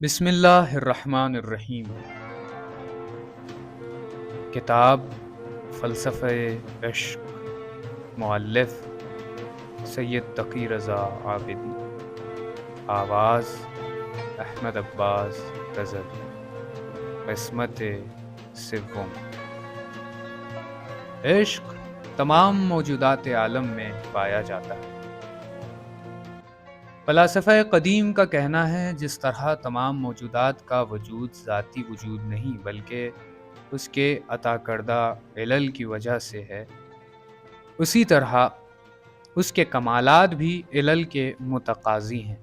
بسم اللہ الرحمن الرحیم۔ کتاب فلسفہ عشق، مؤلف سید تقی رضا عابدی، آواز احمد عباس غزل، قسمت سوم۔ عشق تمام موجودات عالم میں پایا جاتا ہے۔ فلاسفہ قدیم کا کہنا ہے جس طرح تمام موجودات کا وجود ذاتی وجود نہیں بلکہ اس کے عطا کردہ علل کی وجہ سے ہے، اسی طرح اس کے کمالات بھی علل کے متقاضی ہیں۔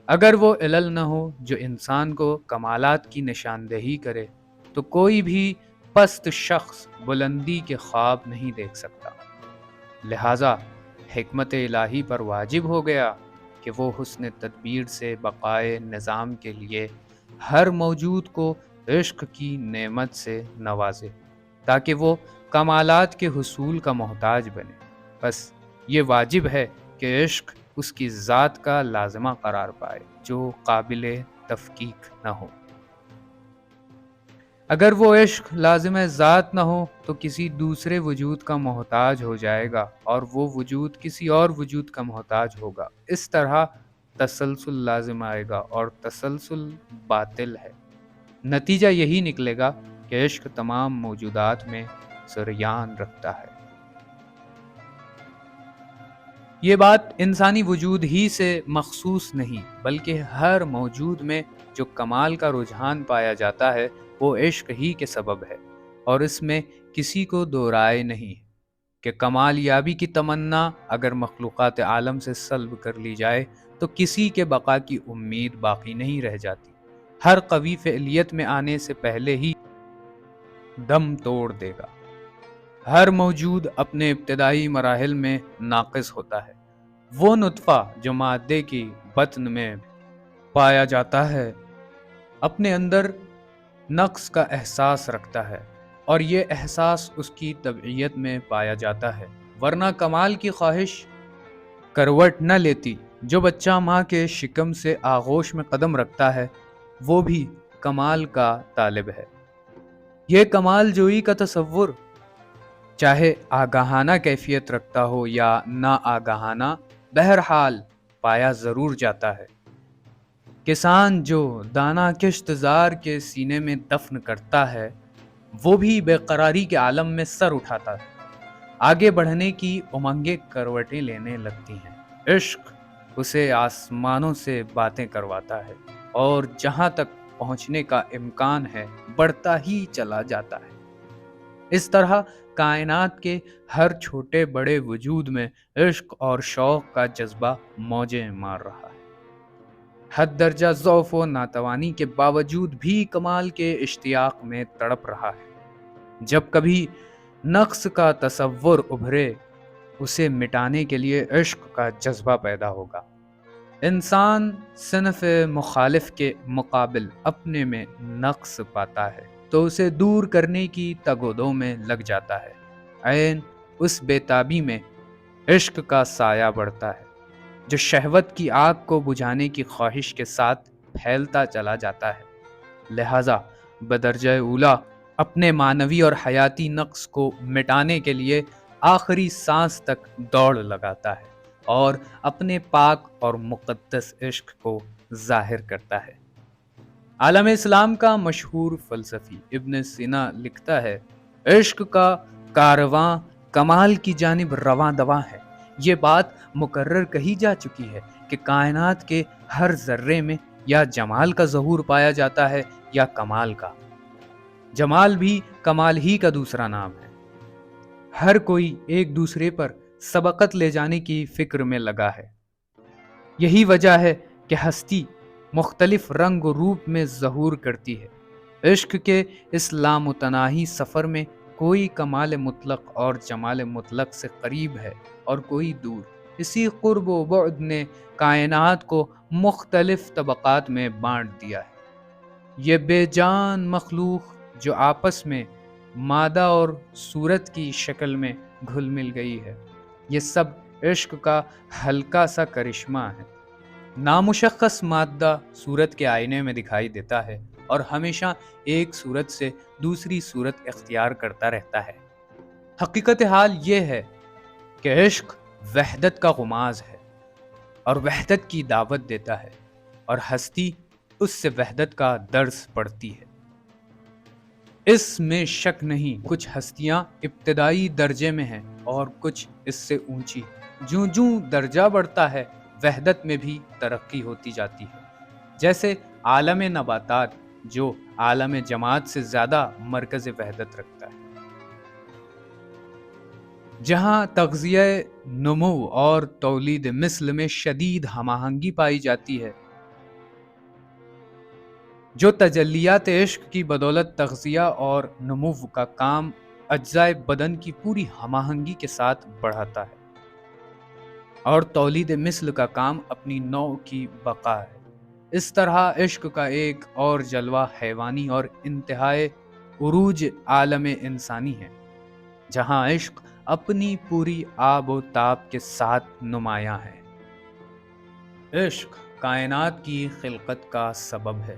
اگر وہ علل نہ ہو جو انسان کو کمالات کی نشاندہی کرے تو کوئی بھی پست شخص بلندی کے خواب نہیں دیکھ سکتا۔ لہٰذا حکمت الہی پر واجب ہو گیا کہ وہ حسن تدبیر سے بقائے نظام کے لیے ہر موجود کو عشق کی نعمت سے نوازے تاکہ وہ کمالات کے حصول کا محتاج بنے۔ بس یہ واجب ہے کہ عشق اس کی ذات کا لازمہ قرار پائے جو قابل تفکیک نہ ہو۔ اگر وہ عشق لازم ذات نہ ہو تو کسی دوسرے وجود کا محتاج ہو جائے گا اور وہ وجود کسی اور وجود کا محتاج ہوگا۔ اس طرح تسلسل لازم آئے گا اور تسلسل باطل ہے۔ نتیجہ یہی نکلے گا کہ عشق تمام موجودات میں سریان رکھتا ہے۔ یہ بات انسانی وجود ہی سے مخصوص نہیں بلکہ ہر موجود میں جو کمال کا رجحان پایا جاتا ہے وہ عشق ہی کے سبب ہے، اور اس میں کسی کو دو رائے نہیں کہ کمال یابی کی تمنا اگر مخلوقات عالم سے سلب کر لی جائے تو کسی کے بقا کی امید باقی نہیں رہ جاتی۔ ہر قوی فعلیت میں آنے سے پہلے ہی دم توڑ دے گا۔ ہر موجود اپنے ابتدائی مراحل میں ناقص ہوتا ہے۔ وہ نطفہ جو مادے کی بطن میں پایا جاتا ہے اپنے اندر نقص کا احساس رکھتا ہے، اور یہ احساس اس کی طبعیت میں پایا جاتا ہے، ورنہ کمال کی خواہش کروٹ نہ لیتی۔ جو بچہ ماں کے شکم سے آغوش میں قدم رکھتا ہے وہ بھی کمال کا طالب ہے۔ یہ کمال جوئی کا تصور چاہے آگاہانہ کیفیت رکھتا ہو یا نا آگاہانہ، بہرحال پایا ضرور جاتا ہے۔ کسان جو دانہ کشت زار کے سینے میں دفن کرتا ہے وہ بھی بے قراری کے عالم میں سر اٹھاتا ہے۔ آگے بڑھنے کی امنگیں کروٹیں لینے لگتی ہیں۔ عشق اسے آسمانوں سے باتیں کرواتا ہے اور جہاں تک پہنچنے کا امکان ہے بڑھتا ہی چلا جاتا ہے۔ اس طرح کائنات کے ہر چھوٹے بڑے وجود میں عشق اور شوق کا جذبہ موجیں مار رہا ہے۔ حد درجہ ضعف و ناتوانی کے باوجود بھی کمال کے اشتیاق میں تڑپ رہا ہے۔ جب کبھی نقص کا تصور ابھرے اسے مٹانے کے لیے عشق کا جذبہ پیدا ہوگا۔ انسان صنف مخالف کے مقابل اپنے میں نقص پاتا ہے تو اسے دور کرنے کی تگ و دو میں لگ جاتا ہے۔ عین اس بے تابی میں عشق کا سایہ بڑھتا ہے جو شہوت کی آگ کو بجھانے کی خواہش کے ساتھ پھیلتا چلا جاتا ہے۔ لہٰذا بدرجہ اولیٰ اپنے معنوی اور حیاتی نقص کو مٹانے کے لیے آخری سانس تک دوڑ لگاتا ہے اور اپنے پاک اور مقدس عشق کو ظاہر کرتا ہے۔ عالم اسلام کا مشہور فلسفی ابن سینا لکھتا ہے، عشق کا کارواں کمال کی جانب رواں دواں ہے۔ یہ بات مکرر کہی جا چکی ہے کہ کائنات کے ہر ذرے میں یا جمال کا ظہور پایا جاتا ہے یا کمال کا۔ جمال بھی کمال ہی کا دوسرا نام ہے۔ ہر کوئی ایک دوسرے پر سبقت لے جانے کی فکر میں لگا ہے۔ یہی وجہ ہے کہ ہستی مختلف رنگ و روپ میں ظہور کرتی ہے۔ عشق کے اس لامتناہی سفر میں کوئی کمال مطلق اور جمال مطلق سے قریب ہے اور کوئی دور۔ اسی قرب و بعد نے کائنات کو مختلف طبقات میں بانٹ دیا ہے۔ یہ بے جان مخلوق جو آپس میں مادہ اور صورت کی شکل میں گھل مل گئی ہے، یہ سب عشق کا ہلکا سا کرشمہ ہے۔ نامشخص مادہ صورت کے آئینے میں دکھائی دیتا ہے اور ہمیشہ ایک صورت سے دوسری صورت اختیار کرتا رہتا ہے۔ حقیقت حال یہ ہے کہ عشق وحدت کا غماز ہے اور وحدت کی دعوت دیتا ہے، اور ہستی اس سے وحدت کا درس پڑتی ہے۔ اس میں شک نہیں، کچھ ہستیاں ابتدائی درجے میں ہیں اور کچھ اس سے اونچی۔ جوں جوں درجہ بڑھتا ہے وحدت میں بھی ترقی ہوتی جاتی ہے، جیسے عالم نباتات جو عالم جماعت سے زیادہ مرکز وحدت رکھتا ہے، جہاں تغذیہ، نمو اور تولید مثل میں شدید ہم آہنگی پائی جاتی ہے، جو تجلیات عشق کی بدولت تغذیہ اور نمو کا کام اجزائے بدن کی پوری ہم آہنگی کے ساتھ بڑھاتا ہے، اور تولید مثل کا کام اپنی نوع کی بقا ہے۔ اس طرح عشق کا ایک اور جلوہ حیوانی اور انتہائے عروج عالم انسانی ہے، جہاں عشق اپنی پوری آب و تاب کے ساتھ نمایاں ہے۔ عشق کائنات کی خلقت کا سبب ہے۔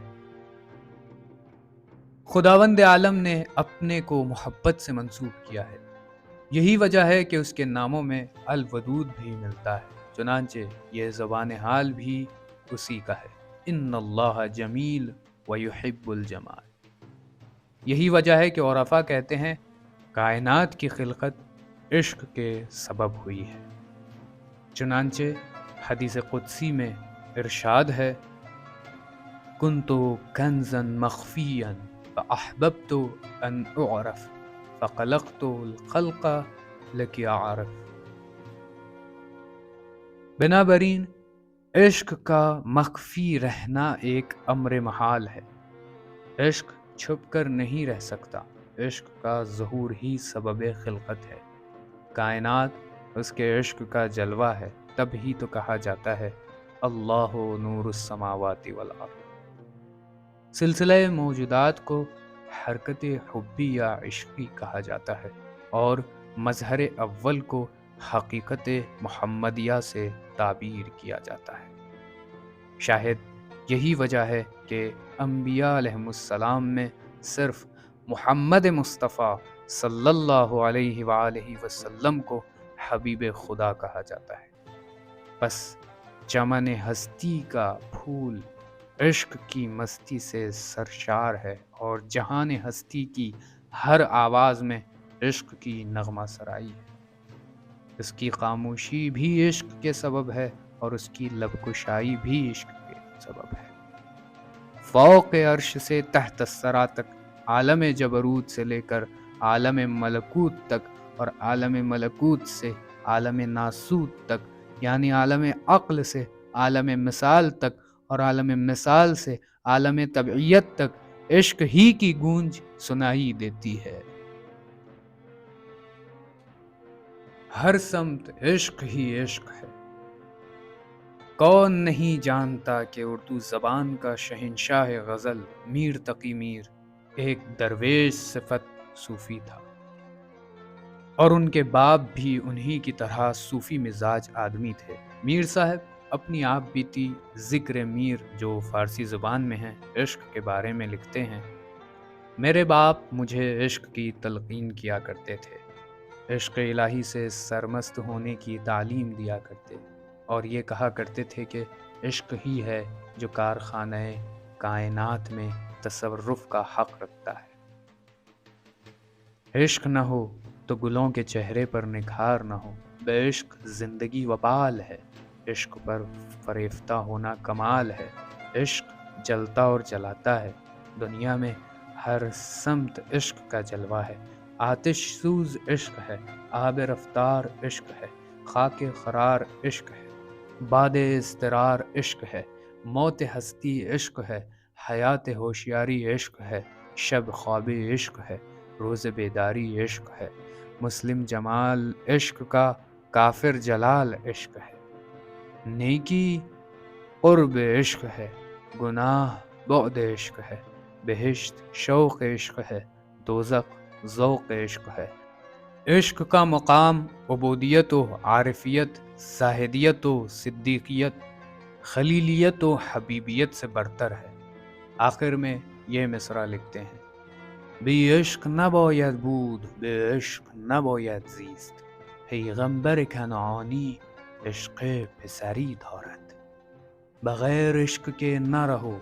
خداوند عالم نے اپنے کو محبت سے منسوب کیا ہے، یہی وجہ ہے کہ اس کے ناموں میں الودود بھی ملتا ہے، چنانچہ یہ زبان حال بھی اسی کا ہے، ان اللہ جمیل ویحب الجمال۔ یہی وجہ ہے کہ عرفاء کہتے ہیں کائنات کی خلقت عشق کے سبب ہوئی ہے۔ چنانچہ حدیث قدسی میں ارشاد ہے، کنت کنزا مخفیا فاحببت ان اعرف فخلقت الخلق لکی اعرف۔ بنابراین عشق کا مخفی رہنا ایک امر محال ہے، عشق چھپ کر نہیں رہ سکتا، عشق کا ظہور ہی سبب خلقت ہے، کائنات اس کے عشق کا جلوہ ہے، تب ہی تو کہا جاتا ہے اللہ نور السماوات والارض۔ سلسلہ موجودات کو حرکت حبی یا عشقی کہا جاتا ہے، اور مظہر اول کو حقیقت محمدیہ سے تعبیر کیا جاتا ہے۔ شاید یہی وجہ ہے کہ انبیاء علیہم السلام میں صرف محمد مصطفیٰ صلی اللہ علیہ وآلہ وسلم کو حبیب خدا کہا جاتا ہے۔ بس چمن ہستی کا پھول عشق کی مستی سے سرشار ہے، اور جہان ہستی کی ہر آواز میں عشق کی نغمہ سرائی ہے۔ اس کی خاموشی بھی عشق کے سبب ہے، اور اس کی لب کشائی بھی عشق کے سبب ہے۔ فوق عرش سے تحت الثری تک، عالم جبروت سے لے کر عالم ملکوت تک، اور عالم ملکوت سے عالم ناسوت تک، یعنی عالم عقل سے عالم مثال تک، اور عالم مثال سے عالم طبعیت تک عشق ہی کی گونج سنائی دیتی ہے۔ ہر سمت عشق ہی عشق ہے۔ کون نہیں جانتا کہ اردو زبان کا شہنشاہ غزل میر تقی میر ایک درویش صفت صوفی تھا، اور ان کے باپ بھی انہی کی طرح صوفی مزاج آدمی تھے۔ میر صاحب اپنی آپ بیتی ذکر میر جو فارسی زبان میں ہے عشق کے بارے میں لکھتے ہیں، میرے باپ مجھے عشق کی تلقین کیا کرتے تھے، عشق الہی سے سرمست ہونے کی تعلیم دیا کرتے، اور یہ کہا کرتے تھے کہ عشق ہی ہے جو کارخانہ کائنات میں تصرف کا حق رکھتا ہے۔ عشق نہ ہو تو گلوں کے چہرے پر نکھار نہ ہو، بے عشق زندگی وبال ہے، عشق پر فریفتہ ہونا کمال ہے، عشق جلتا اور جلاتا ہے، دنیا میں ہر سمت عشق کا جلوہ ہے، آتش سوز عشق ہے، آب رفتار عشق ہے، خاک قرار عشق ہے، باد اضطرار عشق ہے، موت ہستی عشق ہے، حیات ہوشیاری عشق ہے، شب خواب عشق ہے، روز بیداری عشق ہے، مسلم جمال عشق کا، کافر جلال عشق ہے، نیکی قرب عشق ہے، گناہ بعد عشق ہے، بہشت شوق عشق ہے، دوزخ ذوق عشق ہے۔ عشق کا مقام عبودیت و عارفیت، زاہدیت و صدیقیت، خلیلیت و حبیبیت سے برتر ہے۔ آخر میں یہ مصرع لکھتے ہیں: بی عشق نباید بود، بی عشق نباید زیست، پیغمبر کنعانی عشق پسری دارد، بغیر عشق کے نہ رہو،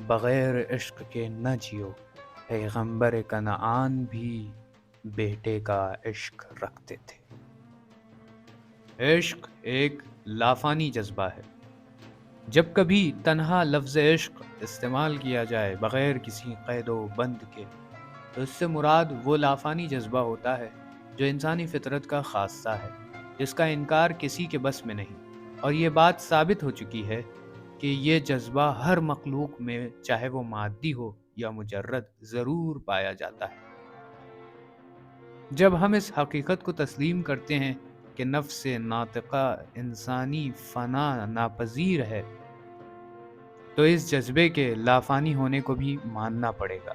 بغیر عشق کے نہ جیو، پیغمبر کنعان بھی بیٹے کا عشق رکھتے تھے۔ عشق ایک لافانی جذبہ ہے۔ جب کبھی تنہا لفظ عشق استعمال کیا جائے بغیر کسی قید و بند کے تو اس سے مراد وہ لافانی جذبہ ہوتا ہے جو انسانی فطرت کا خاصہ ہے، جس کا انکار کسی کے بس میں نہیں، اور یہ بات ثابت ہو چکی ہے کہ یہ جذبہ ہر مخلوق میں، چاہے وہ مادی ہو یا مجرد، ضرور پایا جاتا ہے۔ جب ہم اس حقیقت کو تسلیم کرتے ہیں کہ نفس ناطقہ انسانی فنا ناپذیر ہے تو اس جذبے کے لافانی ہونے کو بھی ماننا پڑے گا۔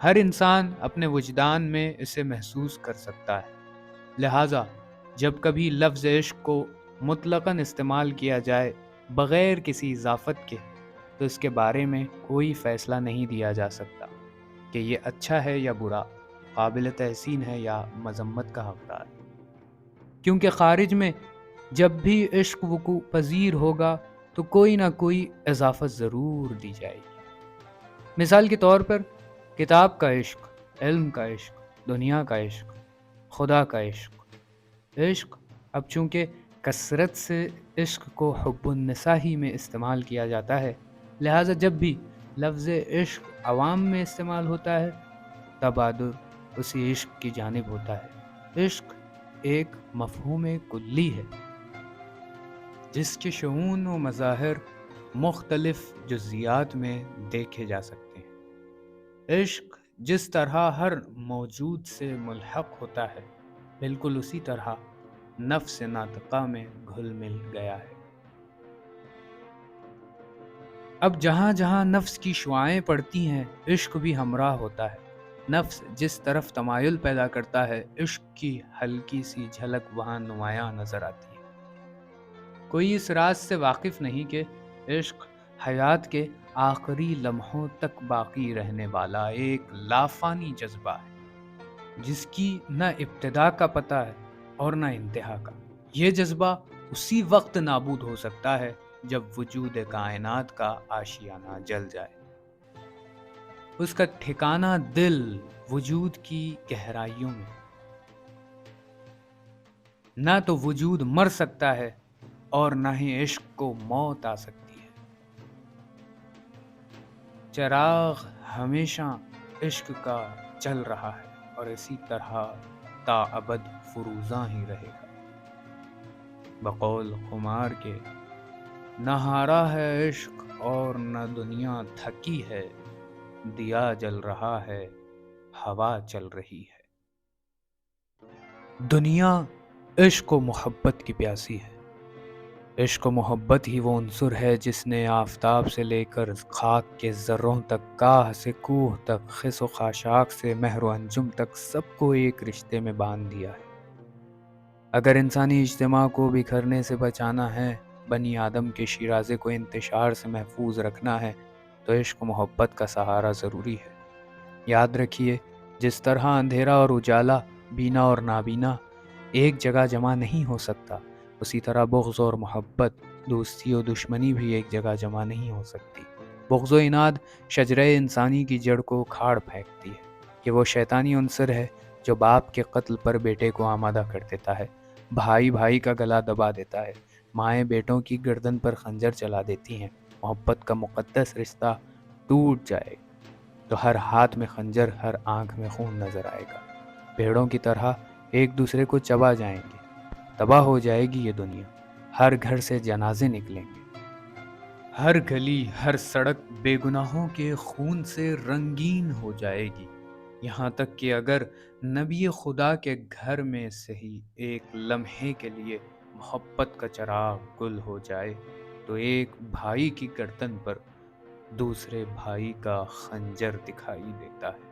ہر انسان اپنے وجدان میں اسے محسوس کر سکتا ہے، لہٰذا جب کبھی لفظ عشق کو مطلقاً استعمال کیا جائے بغیر کسی اضافت کے تو اس کے بارے میں کوئی فیصلہ نہیں دیا جا سکتا کہ یہ اچھا ہے یا برا، قابل تحسین ہے یا مذمت کا حقدار، کیونکہ خارج میں جب بھی عشق وقوع پذیر ہوگا تو کوئی نہ کوئی اضافت ضرور دی جائے گی۔ مثال کے طور پر کتاب کا عشق، علم کا عشق، دنیا کا عشق، خدا کا عشق۔ عشق اب چونکہ کثرت سے عشق کو حب النساء ہی میں استعمال کیا جاتا ہے، لہٰذا جب بھی لفظ عشق عوام میں استعمال ہوتا ہے تبادر اسی عشق کی جانب ہوتا ہے۔ عشق ایک مفہوم کلی ہے جس کے شعون و مظاہر مختلف جزیات میں دیکھے جا سکتے ہیں۔ عشق جس طرح ہر موجود سے ملحق ہوتا ہے، بالکل اسی طرح نفس ناطقہ میں گھل مل گیا ہے۔ اب جہاں جہاں نفس کی شعاعیں پڑتی ہیں عشق بھی ہمراہ ہوتا ہے۔ نفس جس طرف تمایل پیدا کرتا ہے عشق کی ہلکی سی جھلک وہاں نمایاں نظر آتی ہے۔ کوئی اس راز سے واقف نہیں کہ عشق حیات کے آخری لمحوں تک باقی رہنے والا ایک لافانی جذبہ ہے جس کی نہ ابتدا کا پتہ ہے اور نہ انتہا کا۔ یہ جذبہ اسی وقت نابود ہو سکتا ہے جب وجود کائنات کا آشیانہ جل جائے، اس کا ٹھکانہ دل وجود کی گہرائیوں میں۔ نہ تو وجود مر سکتا ہے اور نہ ہی عشق کو موت آ سکتی ہے۔ چراغ ہمیشہ عشق کا جل رہا ہے اور اسی طرح تا ابد فروزاں ہی رہے گا۔ بقول خمار کے نہ ہارا ہے عشق اور نہ دنیا تھکی ہے، دیا جل رہا ہے، ہوا چل رہی ہے۔ دنیا عشق و محبت کی پیاسی ہے۔ عشق و محبت ہی وہ عنصر ہے جس نے آفتاب سے لے کر خاک کے ذروں تک، کاہ سے کوہ تک، خس و خاشاک سے مہر و انجم تک سب کو ایک رشتے میں باندھ دیا ہے۔ اگر انسانی اجتماع کو بکھرنے سے بچانا ہے، بنی آدم کے شیرازے کو انتشار سے محفوظ رکھنا ہے تو عشق و محبت کا سہارا ضروری ہے۔ یاد رکھیے، جس طرح اندھیرا اور اجالا، بینا اور نابینا ایک جگہ جمع نہیں ہو سکتا، اسی طرح بغض اور محبت، دوستی و دشمنی بھی ایک جگہ جمع نہیں ہو سکتی۔ بغض و عناد شجرہ انسانی کی جڑ کو کھاڑ پھینکتی ہے۔ یہ وہ شیطانی عنصر ہے جو باپ کے قتل پر بیٹے کو آمادہ کر دیتا ہے، بھائی بھائی کا گلا دبا دیتا ہے، مائیں بیٹوں کی گردن پر خنجر چلا دیتی ہیں۔ محبت کا مقدس رشتہ ٹوٹ جائے تو ہر ہاتھ میں خنجر، ہر آنکھ میں خون نظر آئے گا۔ بھیڑوں کی طرح ایک دوسرے کو چبا جائیں گے، تباہ ہو جائے گی یہ دنیا، ہر گھر سے جنازے نکلیں گے، ہر گلی، ہر سڑک بے گناہوں کے خون سے رنگین ہو جائے گی، یہاں تک کہ اگر نبی خدا کے گھر میں سے ہی ایک لمحے کے لیے محبت کا چراغ گل ہو جائے تو ایک بھائی کی گردن پر دوسرے بھائی کا خنجر دکھائی دیتا ہے۔